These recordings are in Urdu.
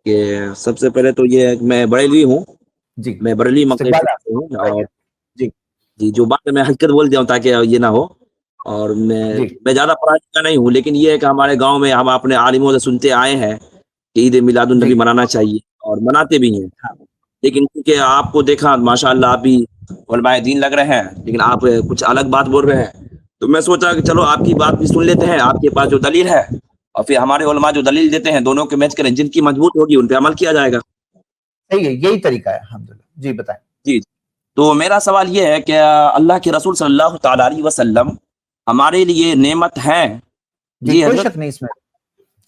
کہ سب سے پہلے تو یہ ہے کہ میں بریلوی ہوں، جی میں بریلی مکہ استقبال سے ہوں، اور جی جی جو بات ہے میں حقیقت بول دیا ہوں تاکہ یہ نہ ہو، اور جی میں زیادہ پڑھا لکھا نہیں ہوں، لیکن یہ ہے کہ ہمارے گاؤں میں ہم اپنے عالموں سے سنتے آئے ہیں کہ عید میلاد النبی جی منانا چاہیے، اور مناتے بھی ہیں، ہاں لیکن کیونکہ آپ کو دیکھا ماشاء اللہ آپ بھی علماء دین لگ رہے ہیں، لیکن آپ کچھ الگ بات بول رہے ہیں، تو میں سوچا کہ چلو آپ کی بات بھی سن لیتے ہیں، آپ کے پاس جو دلیل ہے، اور پھر ہمارے علماء جو دلیل دیتے ہیں دونوں کے میچ کریں، جن کی مضبوط ہوگی ان پہ عمل کیا جائے گا۔ صحیح ہے، یہی طریقہ ہے الحمدللہ۔ جی بتائیں۔ جی تو میرا سوال یہ ہے کہ اللہ کے رسول صلی اللہ تعالی علیہ وسلم ہمارے لیے نعمت ہیں؟ جی جی کوئی حضرت۔ شک نہیں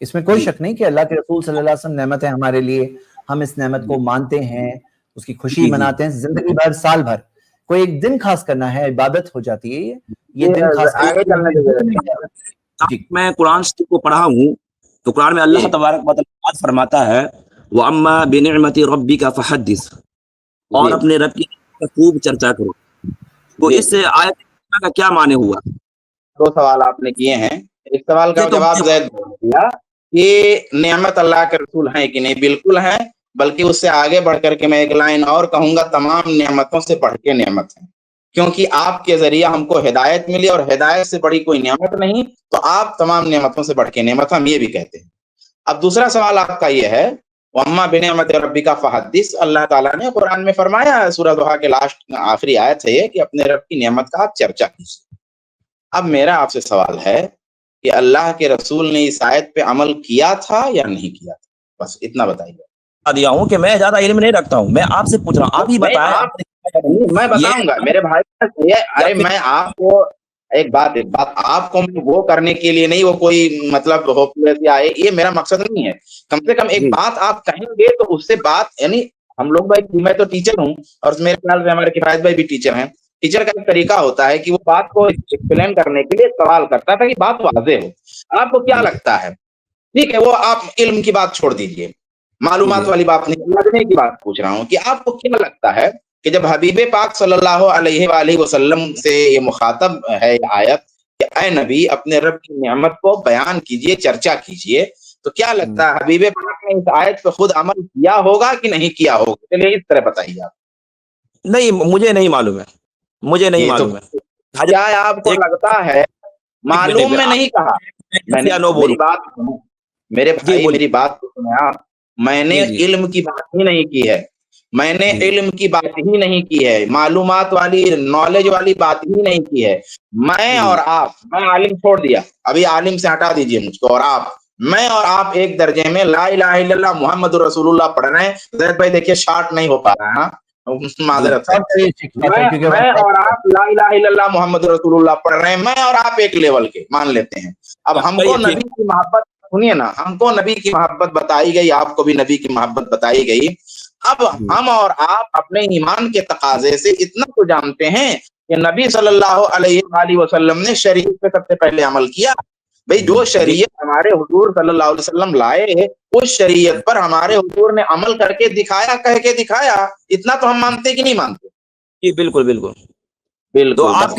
اس میں کوئی جی شک نہیں کہ اللہ کے رسول صلی اللہ علیہ وسلم نعمت ہے ہمارے لیے، ہم اس نعمت کو مانتے ہیں، اس کی خوشی جی جی مناتے ہیں زندگی بھر، سال بھر۔ کوئی ایک دن خاص کرنا ہے، عبادت ہو جاتی ہے یہ دن خاص آگے چلنے کرنا دے۔ جی میں قرآن شریف کو پڑھا ہوں تو قرآن میں اللہ تبارک و تعالیٰ فرماتا ہے وَأَمَّا بِنِعْمَةِ رَبِّكَ فَحَدِّثْ، اور اپنے رب کی خوب چرچا کرو۔ تو اس آیت کا کیا معنی ہوا؟ دو سوال آپ نے کیے ہیں، ایک سوال کا یہ تو جواب زید دیا کہ نعمت اللہ کے رسول ہیں کہ نہیں، بالکل ہیں، بلکہ اس سے آگے بڑھ کر کے میں ایک لائن اور کہوں گا، تمام نعمتوں سے بڑھ کے نعمت ہے، کیونکہ آپ کے ذریعہ ہم کو ہدایت ملی، اور ہدایت سے بڑی کوئی نعمت نہیں، تو آپ تمام نعمتوں سے بڑھ کے نعمت، ہم یہ بھی کہتے ہیں۔ اب دوسرا سوال آپ کا یہ ہے وَأَمَّا بِنِعْمَةِ رَبِّكَ فَحَدِّثْ، اللہ تعالیٰ نے قرآن میں فرمایا ہے، سورہ ضحیٰ کے لاسٹ آخری آیت ہے یہ کہ اپنے رب کی نعمت کا آپ چرچا کیجیے۔ اب میرا آپ سے سوال ہے کہ اللہ کے رسول نے اس آیت پہ عمل کیا تھا یا نہیں کیا تھا؟ بس اتنا بتائیے۔ دیا ہوں کہ میں زیادہ علم نہیں رکھتا ہوں، میں آپ سے پوچھ رہا ہوں، آپ ہی بتائیں۔ میں بتاؤں گا میرے بھائی، ارے میں آپ کو ایک بات آپ کو وہ کرنے کے لیے نہیں، وہ کوئی مطلب ہوپلیس یا یہ میرا مقصد نہیں ہے، کم سے کم ایک بات آپ کہیں گے تو اس سے بات، یعنی ہم لوگ بھائی، میں تو ٹیچر ہوں، اور میرے خیال سے ہمارے کفایت بھائی بھی ٹیچر ہیں، ٹیچر کا ایک طریقہ ہوتا ہے کہ وہ بات کو ایکسپلین کرنے کے لیے سوال کرتا ہے تاکہ بات واضح ہو۔ آپ کو کیا لگتا ہے، ٹھیک ہے، وہ آپ علم کی بات چھوڑ دیجئے، معلومات والی بات نہیں، لگنے کی بات پوچھ رہا ہوں کہ آپ کو کیا لگتا ہے کہ جب حبیب پاک صلی اللہ علیہ وآلہ وسلم سے یہ مخاطب ہے یہ آیت کہ اے نبی اپنے رب کی نعمت کو بیان کیجئے، چرچا کیجئے، تو کیا لگتا ہے حبیب پاک نے اس آیت پہ خود عمل کیا ہوگا کہ نہیں کیا ہوگا؟ چلیے اس طرح بتائیے آپ۔ نہیں، مجھے نہیں معلوم ہے، مجھے نہیں یہ تو معلوم ہے۔ کیا آپ کو لگتا ہے، معلوم میں نہیں کہا میں نے، میری بات سنو میرے بھائی، میری بات کو سنیں آپ، میں نے علم کی بات ہی نہیں کی ہے، میں نے علم کی بات ہی نہیں کی ہے، معلومات والی، نالج والی بات ہی نہیں کی ہے۔ میں اور آپ، میں عالم چھوڑ دیا، ابھی عالم سے ہٹا دیجئے مجھ کو، اور آپ، میں اور آپ ایک درجے میں لا الہ الا اللہ محمد رسول اللہ پڑھ رہے ہیں۔ زید بھائی دیکھیے شارٹ نہیں ہو پا رہا ہے، معذرت ہے، میں اور آپ لا الہ الا اللہ محمد رسول اللہ پڑھ رہے ہیں، میں اور آپ ایک لیول کے مان لیتے ہیں۔ اب ہم کو نبی کی محبت، سنیے نا، ہم کو نبی کی محبت بتائی گئی، آپ کو بھی نبی کی محبت بتائی گئی۔ اب ہم اور آپ اپنے ایمان کے تقاضے سے اتنا تو جانتے ہیں کہ نبی صلی اللہ علیہ وآلہ وسلم نے شریعت پہ سب سے پہلے عمل کیا۔ بھئی جو شریعت ہمارے حضور صلی اللہ علیہ وسلم لائے، اس شریعت پر ہمارے حضور نے عمل کر کے دکھایا، کہہ کے دکھایا، اتنا تو ہم مانتے کہ نہیں مانتے؟ جی بالکل بالکل بالکل، بس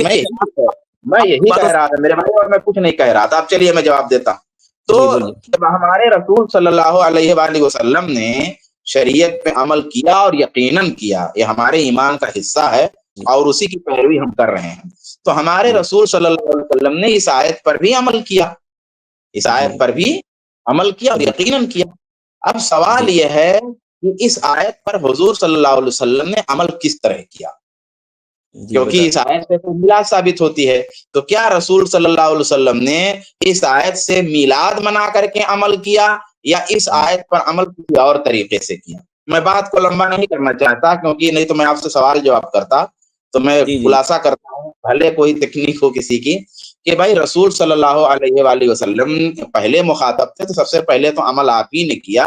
میں یہی کہہ رہا تھا میرے بھائی، اور میں کچھ نہیں کہہ رہا تھا۔ اب چلیے میں جواب دیتا ہوں۔ تو جب ہمارے رسول صلی اللہ علیہ وآلہ وسلم نے شریعت پہ عمل کیا، اور یقیناً کیا، یہ ہمارے ایمان کا حصہ ہے، اور اسی کی پیروی ہم کر رہے ہیں، تو ہمارے رسول صلی اللہ علیہ وسلم نے اس آیت پر بھی عمل کیا، اس آیت پر بھی عمل کیا اور یقیناً کیا۔ اب سوال یہ ہے کہ اس آیت پر حضور صلی اللہ علیہ وسلم نے عمل کس طرح کیا، کیونکہ اس آیت سے تو میلاد ثابت ہوتی ہے، تو کیا رسول صلی اللہ علیہ وسلم نے اس آیت سے میلاد منا کر کے عمل کیا، یا اس آیت پر عمل کسی اور طریقے سے کیا؟ میں بات کو لمبا نہیں کرنا چاہتا، کیونکہ نہیں تو میں آپ سے سوال جواب کرتا، تو میں خلاصہ کرتا ہوں، بھلے کوئی تکنیک ہو کسی کی، کہ بھائی رسول صلی اللہ علیہ وآلہ وسلم پہلے مخاطب تھے، تو سب سے پہلے تو عمل آپ ہی نے کیا،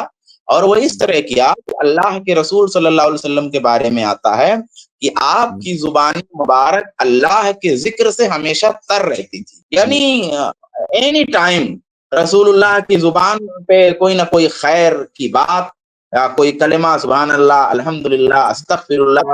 اور وہ اس طرح کیا کہ اللہ کے رسول صلی اللہ علیہ وسلم کے بارے میں آتا ہے کہ آپ کی زبان مبارک اللہ کے ذکر سے ہمیشہ تر رہتی تھی، یعنی اینی ٹائم رسول اللہ کی زبان پہ کوئی نہ کوئی خیر کی بات، یا کوئی کلمہ، سبحان اللہ، الحمدللہ، استغفر اللہ،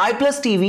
iPlus TV